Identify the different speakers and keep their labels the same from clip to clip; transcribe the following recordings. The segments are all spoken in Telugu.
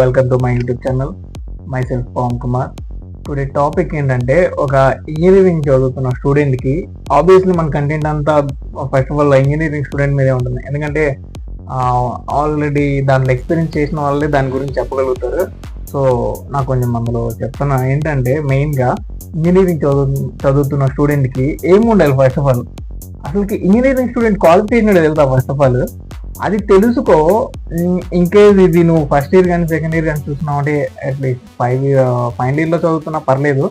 Speaker 1: Welcome to my YouTube channel. Myself Pavan Kumar. Today topic ఏంటంటే, ఒక ఇంజనీరింగ్ చదువుతున్న స్టూడెంట్కి ఆబ్వియస్లీ మన కంటెంట్ అంతా first of all engineering student మీదే ఉంటుంది. ఎందుకంటే ఆల్రెడీ దాంట్లో ఎక్స్పీరియన్స్ చేసిన వాళ్ళే దాని గురించి చెప్పగలుగుతారు. సో నాకు కొంచెం అందులో చెప్తున్నా ఏంటంటే, మెయిన్గా ఇంజనీరింగ్ చదువుతున్న స్టూడెంట్కి ఏముండాలి? ఫస్ట్ ఆఫ్ ఆల్ అసలుకి ఇంజనీరింగ్ స్టూడెంట్ క్వాలిఫికేషన్ వెళ్తా. ఫస్ట్ ఆఫ్ ఆల్ అది తెలుసుకో. ఇంకేది ఇది నువ్వు ఫస్ట్ ఇయర్ కానీ సెకండ్ ఇయర్ కానీ చూస్తున్నావు అంటే అట్లీస్ట్ ఫైనల్ ఇయర్లో చదువుతున్నా పర్లేదు.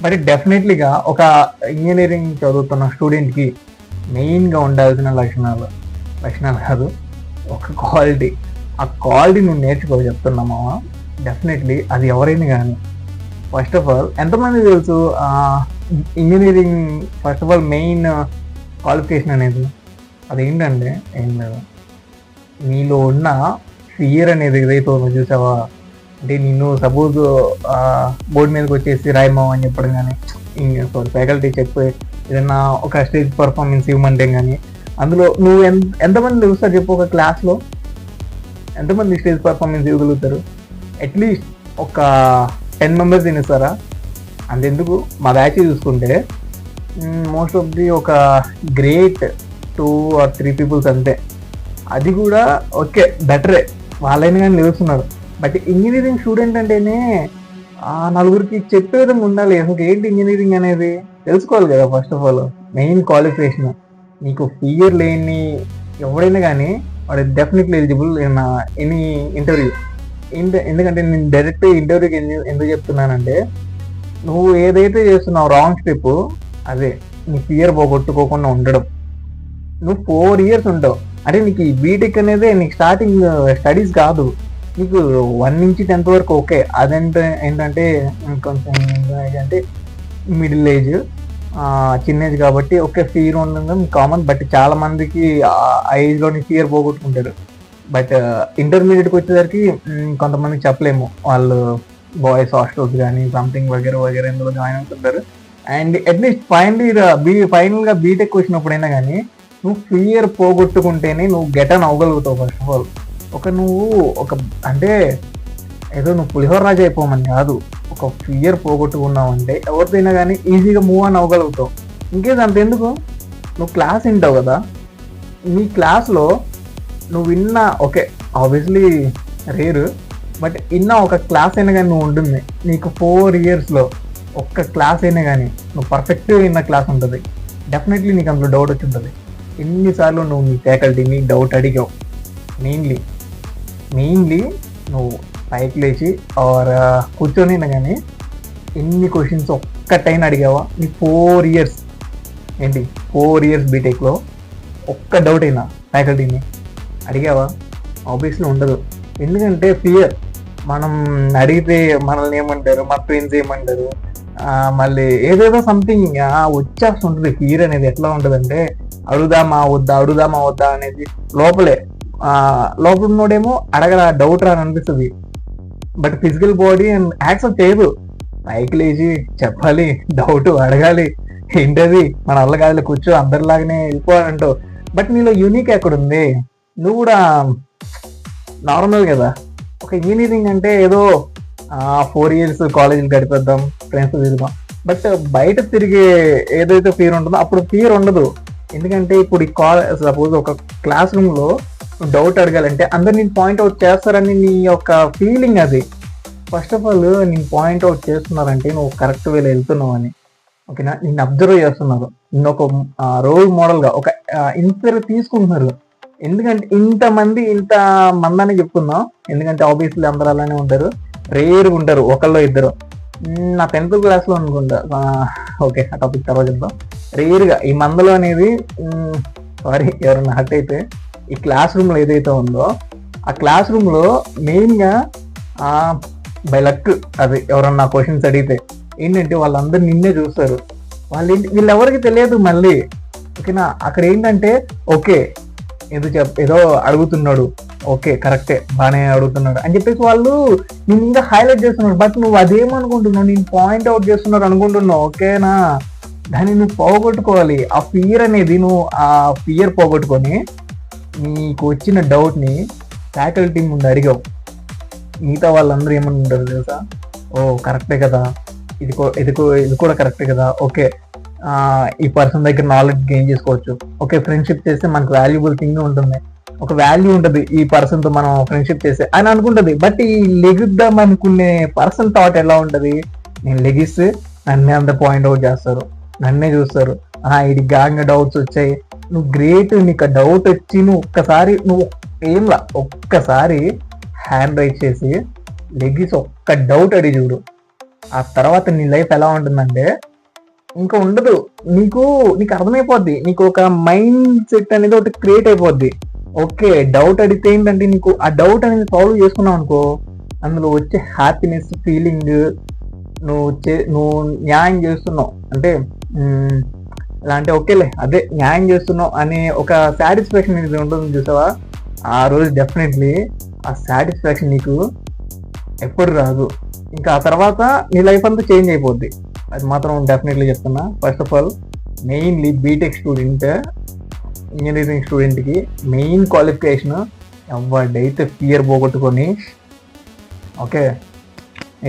Speaker 1: బట్ డెఫినెట్లీగా ఒక ఇంజనీరింగ్ చదువుతున్న స్టూడెంట్కి మెయిన్గా ఉండాల్సిన లక్షణాలు కాదు, ఒక క్వాలిటీ. ఆ క్వాలిటీ నువ్వు నేర్చుకో చెప్తున్నామా. డెఫినెట్లీ అది ఎవరైనా కానీ. ఫస్ట్ ఆఫ్ ఆల్ ఎంతమంది తెలుసు engineering first of all main qualification అనేది అదేంటంటే ఏం లేదు, నీలో ఉన్న ఫియర్ అనేది ఏదైతే ఉందో చూసావా. అంటే నిన్ను సపోజ్ బోర్డు మీదకి వచ్చేసి రాయమో అని చెప్పడం కానీ, ఫ్యాకల్టీ చెప్పి ఏదన్నా ఒక స్టేజ్ పర్ఫార్మెన్స్ ఇవ్వమంటే కానీ, అందులో నువ్వు ఎంతమంది తెలుస్తారు చెప్పు? ఒక క్లాస్లో ఎంతమంది స్టేజ్ పర్ఫార్మెన్స్ ఇవ్వగలుగుతారు? అట్లీస్ట్ ఒక 10 మెంబర్స్ తినేస్తారా? అంతెందుకు మా బ్యాచ్ చూసుకుంటే మోస్ట్ ఆఫ్ ది ఒక గ్రేట్ 2 or 3 పీపుల్స్ అంతే. అది కూడా ఓకే బెటరే, వాళ్ళైనా కానీ నిలుస్తున్నారు. బట్ ఇంజనీరింగ్ స్టూడెంట్ అంటేనే నలుగురికి చెప్పే విధంగా ఉండాలి. అసలు ఏంటి ఇంజనీరింగ్ అనేది తెలుసుకోవాలి కదా. First of all main qualification. నీకు ఫియర్ లేని ఎవడైనా కానీ వాడు definitely eligible in any interview. ఎందుకంటే నేను డైరెక్ట్ ఇంటర్వ్యూకి ఎందుకు చెప్తున్నానంటే, నువ్వు ఏదైతే చేస్తున్నావు రాంగ్ స్టెప్, అదే నీ ఫియర్ పోగొట్టుకోకుండా ఉండడం. నువ్వు 4 years ఉంటావు అంటే నీకు ఈ బీటెక్ అనేది నీకు స్టార్టింగ్ స్టడీస్ కాదు, నీకు 1 నుంచి 10th వరకు ఓకే. అదంటే ఏంటంటే కొంచెం అంటే మిడిల్ ఏజ్, చిన్న ఏజ్ కాబట్టి ఓకే ఫియర్ ఉండడం కామన్. బట్ చాలా మందికి ఆ ఏజ్లోని ఫియర్ పోగొట్టుకుంటారు. బట్ ఇంటర్మీడియట్కి వచ్చేసరికి కొంతమందికి చెప్పలేము, వాళ్ళు బాయ్స్ హాస్టల్స్ కానీ సంథింగ్ వగేరే ఇందులో జాయిన్ అవుతుంటారు. అండ్ అట్లీస్ట్ ఫైనల్గా బీటెక్ వచ్చినప్పుడైనా కానీ నువ్వు ఫియర్ పోగొట్టుకుంటేనే నువ్వు గెట్ ఆన్ అవ్వగలుగుతావు. ఫస్ట్ ఆఫ్ ఆల్ నువ్వు అంటే ఏదో నువ్వు పులిహోర రాజు అయిపోమని కాదు, ఒక ఫియర్ పోగొట్టుకున్నావు అంటే ఎవరిదైనా కానీ ఈజీగా మూవ్ ఆన్ అవ్వగలుగుతావు. ఇంకేది అంతెందుకు, నువ్వు క్లాస్ వింటావు కదా, నీ క్లాస్లో నువ్వు విన్న ఓకే ఆబ్వియస్లీ రేరు, బట్ విన్న ఒక క్లాస్ అయినా కానీ నువ్వు ఉంటుంది. నీకు 4 yearsలో ఒక్క క్లాస్ అయినా కానీ నువ్వు పర్ఫెక్ట్గా విన్న క్లాస్ ఉంటుంది. డెఫినెట్లీ నీకు అందులో డౌట్ వచ్చి ఉంటుంది. ఎన్నిసార్లు నువ్వు నీ ఫ్యాకల్టీని డౌట్ అడిగావు? మెయిన్లీ నువ్వు పైకి లేచి ఆర్ కూర్చొని కానీ ఎన్ని క్వశ్చన్స్ ఒక్కటైనా అడిగావా? నీ 4 years ఏంటి 4 years బీటెక్లో ఒక్క డౌట్ అయినా ఫ్యాకల్టీని అడిగావా? ఆబ్వియస్లీ ఉండదు. ఎందుకంటే ఫియర్. మనం అడిగితే మనల్ని ఏమంటారు, మన ఫ్రెండ్స్ ఏమంటారు, మళ్ళీ ఏదేదో సంథింగ్ వచ్చేస్తుంటుంది. ఫియర్ అనేది ఎట్లా ఉంటుంది అంటే అడుగుదామా వద్దా అనేది లోపల ఉన్నోడేమో అడగరా, డౌట్ రా అని అనిపిస్తుంది. But physical body and accept చేయదు. పైకి లేచి చెప్పాలి, డౌట్ అడగాలి, ఏంటది మన వల్ల కాదులే కూర్చో అందరిలాగానే వెళ్ళిపోవాలంటావు. బట్ నీలో యూనిక్ ఎక్కడుంది? నువ్వు కూడా నార్మల్ కదా. ఒక ఇంజనీరింగ్ అంటే ఏదో 4 years కాలేజీలు గడిపేద్దాం, ఫ్రెండ్స్ తిరుగుదాం. బట్ బయట తిరిగే ఏదైతే ఫియర్ ఉంటుందో అప్పుడు ఫియర్ ఉండదు. ఎందుకంటే ఇప్పుడు ఈ సపోజ్ ఒక క్లాస్ రూమ్లో డౌట్ అడగాలంటే అందరు నేను పాయింట్అవుట్ చేస్తారని నీ యొక్క ఫీలింగ్ అది. ఫస్ట్ ఆఫ్ ఆల్ నేను పాయింట్అవుట్ చేస్తున్నారంటే నువ్వు కరెక్ట్ వేలో వెళ్తున్నావు అని, ఓకేనా? నిన్ను అబ్జర్వ్ చేస్తున్నారు, నిన్ను ఒక రోల్ మోడల్గా ఒక ఇన్స్పైర్ తీసుకుంటున్నారు. ఎందుకంటే ఇంత మందని చెప్తున్నావు. ఎందుకంటే ఆబ్వియస్లీ అందరూ అలానే ఉంటారు, రేర్గా ఉంటారు, ఒకళ్ళు ఇద్దరు. నా 10th క్లాస్లో అనుకుంటా, ఓకే ఆ టాపిక్ తర్వాత చెప్తాం. రేర్గా ఈ మందలో అనేది సారీ ఎవరన్నా హట్ అయితే, ఈ క్లాస్ రూమ్లో ఏదైతే ఉందో ఆ క్లాస్ రూమ్లో మెయిన్గా బై లక్ అది ఎవరన్నా క్వశ్చన్స్ అడిగితే ఏంటంటే వాళ్ళందరూ నిన్నే చూస్తారు. వీళ్ళెవరికి తెలియదు మళ్ళీ, ఓకేనా? అక్కడ ఏంటంటే ఓకే ఏదో అడుగుతున్నాడు, ఓకే కరెక్టే బాగానే అడుగుతున్నాడు అని చెప్పేసి వాళ్ళు నేను ఇంకా హైలైట్ చేస్తున్నాడు. బట్ నువ్వు అదేమనుకుంటున్నావు, నేను పాయింట్అవుట్ చేస్తున్నాడు అనుకుంటున్నావు, ఓకేనా? దాన్ని నువ్వు పోగొట్టుకోవాలి. ఆ ఫియర్ అనేది నువ్వు ఆ ఫియర్ పోగొట్టుకొని నీకు వచ్చిన డౌట్ని ఫ్యాకల్టీ ముందు అడిగావు. మిగతా వాళ్ళందరూ ఏమని ఉంటారు తెలుసా, ఓ కరెక్టే కదా, ఇది కూడా కరెక్టే కదా, ఓకే ఈ పర్సన్ దగ్గర నాలెడ్జ్ గెయిన్ చేసుకోవచ్చు, ఓకే ఫ్రెండ్షిప్ చేస్తే మనకు వాల్యుబుల్ థింగ్ ఉంటుంది, ఒక వాల్యూ ఉంటుంది ఈ పర్సన్ తో మనం ఫ్రెండ్షిప్ చేస్తే అని అనుకుంటది. బట్ ఈ లెగిద్దాం అనుకునే పర్సన్ థాట్ ఎలా ఉంటది, నేను లెగిస్తే నన్నే అంత పాయింట్ అవుట్ చేస్తారు, నన్నే చూస్తారు, ఇది గ్యాంగ్ డౌట్స్ వచ్చాయి, నువ్వు గ్రేట్, నీకు డౌట్ వచ్చి నువ్వు ఏంలా ఒక్కసారి హ్యాండ్ రైట్ చేసి లెగిసి ఒక్క డౌట్ అడిగి చూడు, ఆ తర్వాత నీ లైఫ్ ఎలా ఉంటుందంటే ఇంకా ఉండదు. నీకు అర్థమైపోద్ది, నీకు ఒక మైండ్ సెట్ అనేది ఒకటి క్రియేట్ అయిపోద్ది. ఓకే డౌట్ అడిగితే ఏంటంటే నీకు ఆ డౌట్ అనేది సాల్వ్ చేసుకున్నావు అనుకో, అందులో వచ్చే హ్యాపీనెస్ ఫీలింగ్, నువ్వు న్యాయం చేస్తున్నావు అంటే ఎలా అంటే ఓకేలే అదే న్యాయం చేస్తున్నావు అనే ఒక సాటిస్ఫాక్షన్ ఇది ఉంటుంది చూసావా, ఆ రోజు డెఫినెట్లీ ఆ సాటిస్ఫాక్షన్ నీకు ఎప్పుడు రాదు. ఇంకా ఆ తర్వాత నీ లైఫ్ అంతా చేంజ్ అయిపోద్ది, అది మాత్రం డెఫినెట్లీ చెప్తున్నా. First of all mainly BTech student, engineering స్టూడెంట్కి మెయిన్ క్వాలిఫికేషన్ ఎవడైతే ఫియర్ పోగొట్టుకొని ఓకే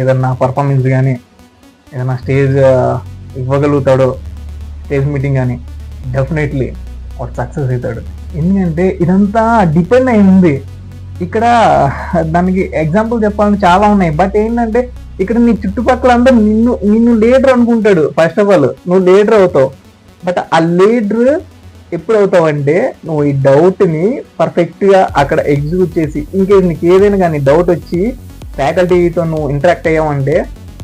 Speaker 1: ఏదన్నా పర్ఫార్మెన్స్ కానీ ఏదైనా స్టేజ్ ఇవ్వగలుగుతాడో, స్టేజ్ మీటింగ్ కానీ డెఫినెట్లీ వాడు సక్సెస్ అవుతాడు. ఎందుకంటే ఇదంతా డిపెండ్ అయింది ఇక్కడ, దానికి ఎగ్జాంపుల్ చెప్పాలంటే చాలా ఉన్నాయి. బట్ ఏంటంటే ఇక్కడ నీ చుట్టుపక్కల అంతా నిన్ను లీడర్ అనుకుంటాడు. ఫస్ట్ ఆఫ్ ఆల్ నువ్వు లీడర్ అవుతావు, బట్ ఆ లీడర్ ఎప్పుడు అవుతావు అంటే నువ్వు ఈ డౌట్ని పర్ఫెక్ట్గా అక్కడ ఎగ్జిక్యూట్ చేసి, ఇంకేది నీకు ఏదైనా కానీ డౌట్ వచ్చి ఫ్యాకల్టీతో నువ్వు ఇంటరాక్ట్ అయ్యావంటే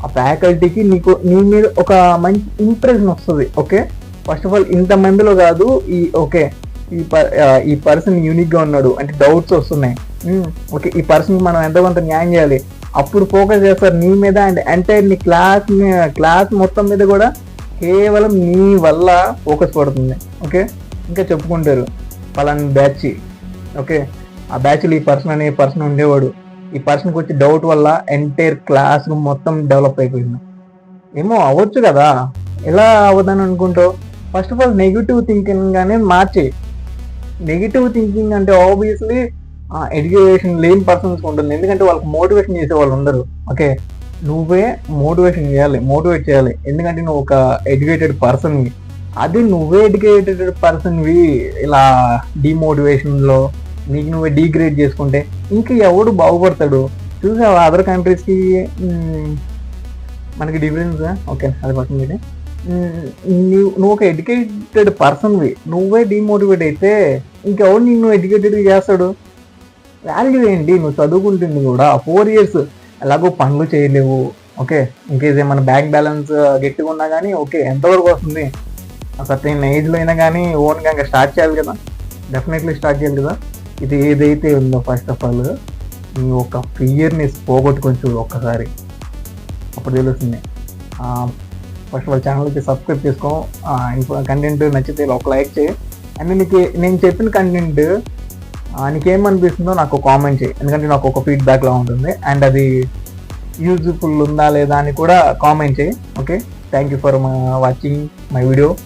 Speaker 1: ఆ ఫ్యాకల్టీకి నీ మీద ఒక మంచి ఇంప్రెషన్ వస్తుంది. ఓకే ఫస్ట్ ఆఫ్ ఆల్ ఇంతమందిలో కాదు ఈ పర్సన్ యూనిక్గా ఉన్నాడు అంటే డౌట్స్ వస్తున్నాయి, ఓకే ఈ పర్సన్కి మనం ఎంతో కొంత న్యాయం చేయాలి, అప్పుడు ఫోకస్ చేస్తారు నీ మీద. అండ్ ఎంటైర్ నీ క్లాస్ మొత్తం మీద కూడా కేవలం నీ వల్ల ఫోకస్ పడుతుంది. ఓకే ఇంకా చెప్పుకుంటారు పలానా బ్యాచ్, ఓకే ఆ బ్యాచ్లో ఈ పర్సన్ ఉండేవాడు, ఈ పర్సన్కి వచ్చి డౌట్ వల్ల ఎంటైర్ క్లాస్ రూమ్ మొత్తం డెవలప్ అయిపోయింది. ఏమో అవ్వచ్చు కదా, ఎలా అవ్వదని అనుకుంటావు? First of all negative thinking అనేది మార్చి. నెగిటివ్ థింకింగ్ అంటే ఆబ్వియస్లీ ఎడ్యుకేషన్ లేని పర్సన్స్ ఉంటుంది, ఎందుకంటే వాళ్ళకి మోటివేషన్ చేసే వాళ్ళు ఉండరు. ఓకే నువ్వే మోటివేట్ చేయాలి, ఎందుకంటే నువ్వు ఒక ఎడ్యుకేటెడ్ పర్సన్వి. అది నువ్వే ఎడ్యుకేటెడ్ పర్సన్వి ఇలా డిమోటివేషన్లో నీకు నువ్వే డిగ్రేడ్ చేసుకుంటే ఇంకా ఎవడు బాగుపడతాడు? చూసావా అదర్ కంట్రీస్కి మనకి డిఫరెన్స్. ఓకే అది పక్కన, నువ్వు ఒక ఎడ్యుకేటెడ్ పర్సన్వి నువ్వే డిమోటివేట్ అయితే ఇంకెవడు నిన్ను ఎడ్యుకేటెడ్ చేస్తాడు? వాల్యూ ఏంటి? నువ్వు చదువుకుంటుంది కూడా 4 years ఎలాగో పనులు చేయలేవు. ఓకే ఇంకేస్ ఏమైనా బ్యాంక్ బ్యాలెన్స్ గట్టిగా ఉన్నా కానీ ఓకే ఎంతవరకు వస్తుంది? సర్టైన్ ఏజ్లో అయినా కానీ ఓన్గా ఇంకా స్టార్ట్ చేయాలి కదా, డెఫినెట్లీ స్టార్ట్ చేయాలి కదా. ఇది ఏదైతే ఉందో ఫస్ట్ ఆఫ్ ఆల్ నీ ఒక ఫియర్ని పోగొట్టుకొని చూడు ఒక్కసారి, అప్పుడు తెలుస్తుంది. ఫస్ట్ ఆఫ్ ఆల్ ఛానల్కి సబ్స్క్రైబ్ చేసుకో, కంటెంట్ నచ్చితే ఒక లైక్ చేయి, అండ్ నేను చెప్పిన కంటెంట్ నీకేమనిపిస్తుందో నాకు కామెంట్ చేయి, ఎందుకంటే నాకు ఒక ఫీడ్బ్యాక్లా ఉంటుంది. అండ్ అది యూజ్ఫుల్ ఉందా లేదా అని కూడా కామెంట్ చేయి. Okay thank you for watching my video.